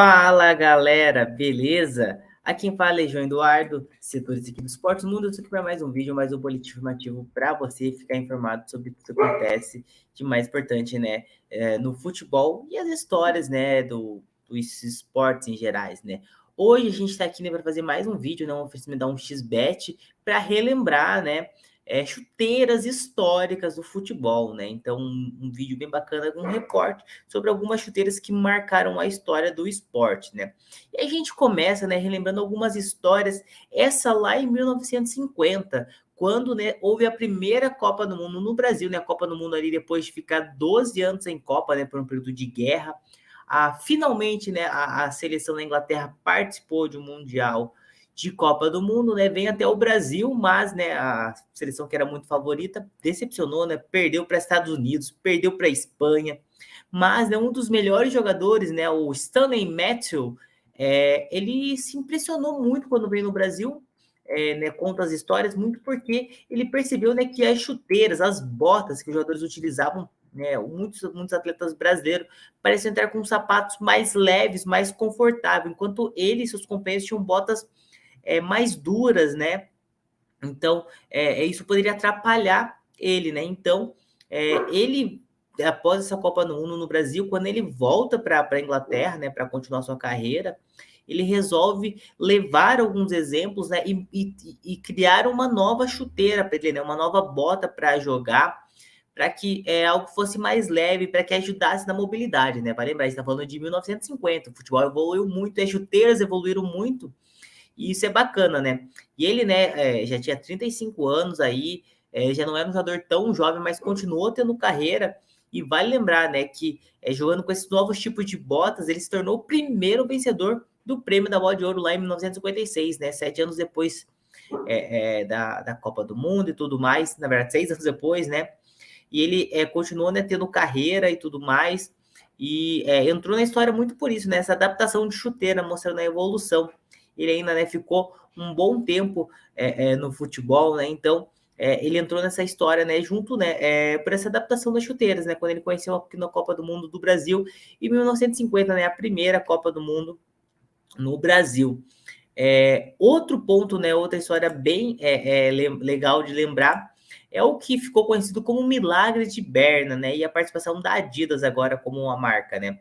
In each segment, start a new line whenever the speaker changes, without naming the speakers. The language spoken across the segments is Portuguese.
Fala galera, beleza? Aqui quem fala é João Eduardo, setores aqui do Esporte Mundo. Eu estou aqui para mais um vídeo, mais um boletim informativo para você ficar informado sobre tudo que acontece de mais importante, né, no futebol e as histórias, né, dos esportes em gerais, né. Hoje a gente está aqui, né, para fazer mais um vídeo, né, um oferecimento da 1xBet para relembrar, né, chuteiras históricas do futebol, né. Então um vídeo bem bacana com um recorte sobre algumas chuteiras que marcaram a história do esporte, né? E a gente começa, né, relembrando algumas histórias, essa lá em 1950, quando, né, houve a primeira Copa do Mundo no Brasil, né? A Copa do Mundo ali depois de ficar 12 anos sem Copa, né, por um período de guerra. Finalmente, né, a seleção da Inglaterra participou de um Mundial de Copa do Mundo, né? Vem até o Brasil, mas, né, a seleção que era muito favorita decepcionou, né? Perdeu para Estados Unidos, perdeu para Espanha, mas, né, um dos melhores jogadores, né, o Stanley Matthew, ele se impressionou muito quando veio no Brasil, né, conta as histórias, muito porque ele percebeu, né, que as chuteiras, as botas que os jogadores utilizavam, né, muitos atletas brasileiros pareciam entrar com sapatos mais leves, mais confortáveis, enquanto ele e seus companheiros tinham botas mais duras, né? Então, isso poderia atrapalhar ele, né? Então, ele, após essa Copa do Mundo no Brasil, quando ele volta para a Inglaterra, né, para continuar sua carreira, ele resolve levar alguns exemplos, né, e criar uma nova chuteira para ele, né, uma nova bota para jogar, para que algo fosse mais leve, para que ajudasse na mobilidade, né? Para lembrar, a gente está falando de 1950, o futebol evoluiu muito, as chuteiras evoluíram muito, e isso é bacana, né? E ele, né, já tinha 35 anos aí, já não era um jogador tão jovem, mas continuou tendo carreira. E vale lembrar, né, que jogando com esses novos tipos de botas, ele se tornou o primeiro vencedor do prêmio da Bola de Ouro lá em 1956, né? 7 anos depois da Copa do Mundo e tudo mais, na verdade, 6 anos depois, né? E ele continuou, né, tendo carreira e tudo mais. E entrou na história muito por isso, né? Essa adaptação de chuteira, mostrando a evolução. Ele ainda, né, ficou um bom tempo no futebol, né? Então, ele entrou nessa história, né, junto, né, por essa adaptação das chuteiras, né? Quando ele conheceu aqui na Copa do Mundo do Brasil, em 1950, né, a primeira Copa do Mundo no Brasil. Outro ponto, né, outra história bem legal de lembrar, é o que ficou conhecido como o Milagre de Berna, né? E a participação da Adidas agora como uma marca, né?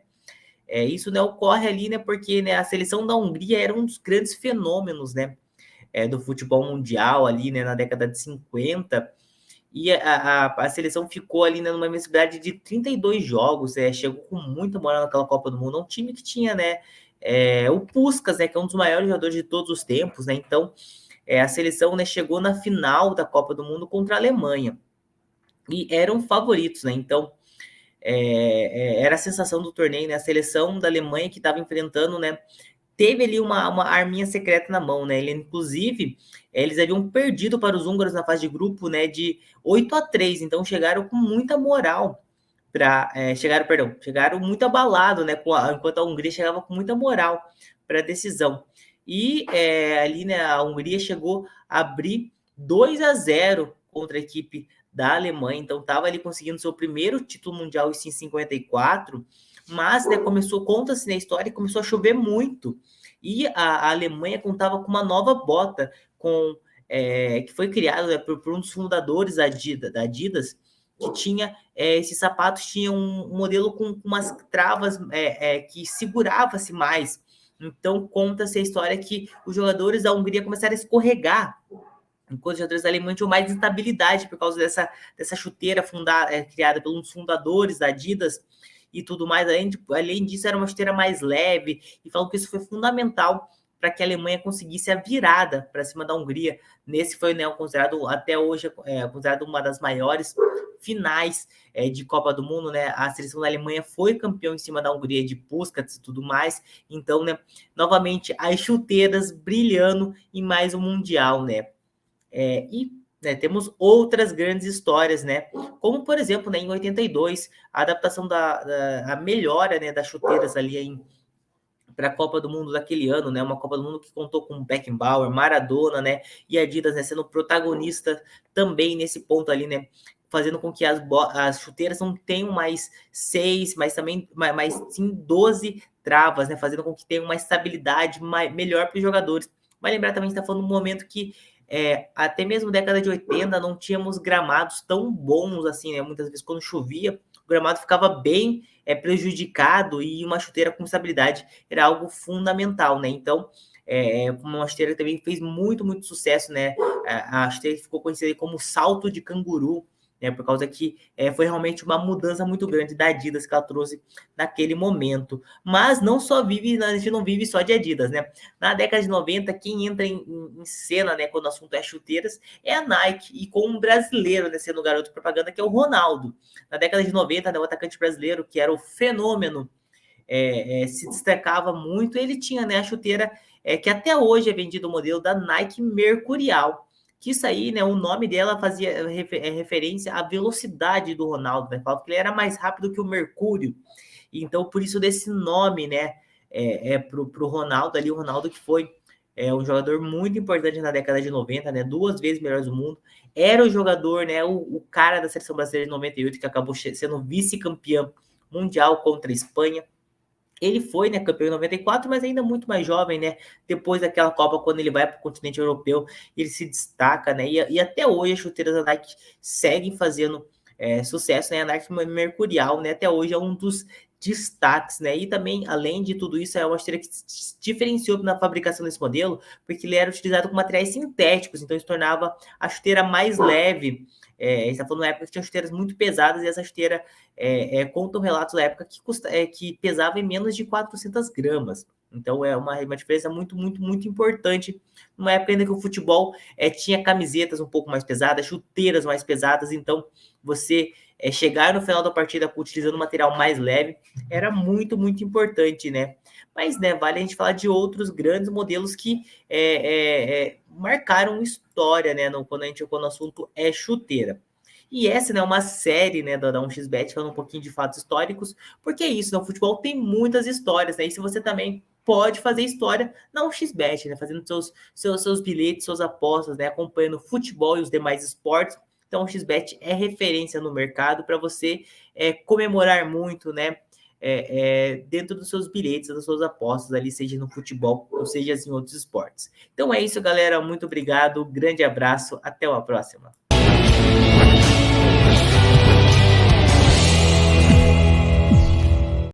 Isso, né, ocorre ali, né, porque, né, a seleção da Hungria era um dos grandes fenômenos, né, do futebol mundial ali, né, na década de 50, e a seleção ficou ali, né, numa invencibilidade de 32 jogos, chegou com muita moral naquela Copa do Mundo, um time que tinha, né, o Puskás, né, que é um dos maiores jogadores de todos os tempos, né, então a seleção, né, chegou na final da Copa do Mundo contra a Alemanha, e eram favoritos, né, então era a sensação do torneio, né? A seleção da Alemanha que estava enfrentando, né? Teve ali uma arminha secreta na mão, né? Inclusive, eles haviam perdido para os húngaros na fase de grupo, né? De 8-3, então chegaram com muita moral para chegaram muito abalado, né? Enquanto a Hungria chegava com muita moral para a decisão. E ali, né? A Hungria chegou a abrir 2-0 contra a equipe da Alemanha, então estava ali conseguindo seu primeiro título mundial em 54, mas, né, conta-se na história e começou a chover muito, e a Alemanha contava com uma nova bota, que foi criada, né, por um dos fundadores da Adidas, que tinha esses sapatos tinham um modelo com umas travas que segurava-se mais. Então conta-se a história que os jogadores da Hungria começaram a escorregar, enquanto os jogadores alemães tinham mais instabilidade por causa dessa chuteira criada por um dos fundadores da Adidas e tudo mais. Além disso, era uma chuteira mais leve, e falam que isso foi fundamental para que a Alemanha conseguisse a virada para cima da Hungria. Nesse foi, né, considerado até hoje considerado uma das maiores finais de Copa do Mundo, né? A seleção da Alemanha foi campeão em cima da Hungria de Puskás e tudo mais. Então, né, novamente, as chuteiras brilhando em mais um Mundial, né? E né, temos outras grandes histórias, né? Como, por exemplo, né, em 82, a adaptação a melhora, né, das chuteiras ali para a Copa do Mundo daquele ano, né? Uma Copa do Mundo que contou com Beckenbauer, Maradona, né? E Adidas, né, sendo protagonista também nesse ponto ali, né? fazendo com que as chuteiras não tenham mais 6, mas também mais sim 12 travas, né? Fazendo com que tenha uma estabilidade melhor para os jogadores. Vai lembrar também que está falando um momento que até mesmo década de 80 não tínhamos gramados tão bons assim, né? Muitas vezes quando chovia, o gramado ficava bem prejudicado e uma chuteira com estabilidade era algo fundamental, né? Então, uma chuteira que também fez muito, muito sucesso, né? A chuteira ficou conhecida como salto de canguru, né? Por causa que foi realmente uma mudança muito grande da Adidas que ela trouxe naquele momento. Mas não só vive, a gente não vive só de Adidas, né? Na década de 90, quem entra em cena, né, quando o assunto é chuteiras, é a Nike, e com um brasileiro, né, sendo o garoto propaganda, que é o Ronaldo. Na década de 90, né, o atacante brasileiro, que era o fenômeno, se destacava muito. Ele tinha, né, a chuteira que até hoje é vendido o modelo da Nike Mercurial, que isso aí, né, o nome dela fazia referência à velocidade do Ronaldo, né, falava que ele era mais rápido que o Mercúrio, então por isso desse nome, né, pro Ronaldo ali, o Ronaldo que foi um jogador muito importante na década de 90, né, 2 vezes melhor do mundo, era o jogador, né, o cara da seleção brasileira de 98, que acabou sendo vice-campeão mundial contra a Espanha. Ele foi, né, campeão em 94, mas ainda muito mais jovem, né? Depois daquela Copa, quando ele vai para o continente europeu, ele se destaca, né? E até hoje as chuteiras da Nike seguem fazendo sucesso, né? A Nike Mercurial, né? Até hoje é um dos destaques, né? E também, além de tudo isso, é uma chuteira que se diferenciou na fabricação desse modelo, porque ele era utilizado com materiais sintéticos, então isso tornava a chuteira mais leve. A gente está falando na época que tinha chuteiras muito pesadas, e essa chuteira contam relatos da época que pesava em menos de 400 gramas. Então é uma diferença muito, muito, muito importante. Numa época ainda que o futebol tinha camisetas um pouco mais pesadas, chuteiras mais pesadas, então você chegar no final da partida utilizando material mais leve era muito, muito importante, né? Mas, né, vale a gente falar de outros grandes modelos que marcaram história, né, quando o assunto é chuteira. E essa, né, é uma série, né, da 1xBet, falando um pouquinho de fatos históricos, porque é isso, né, o futebol tem muitas histórias, né, e se você também pode fazer história na 1xBet, né, fazendo seus bilhetes, suas apostas, né, acompanhando o futebol e os demais esportes. Então, o XBET é referência no mercado para você comemorar muito, né, dentro dos seus bilhetes, das suas apostas ali, seja no futebol ou seja em outros esportes. Então é isso, galera. Muito obrigado, grande abraço, até uma próxima.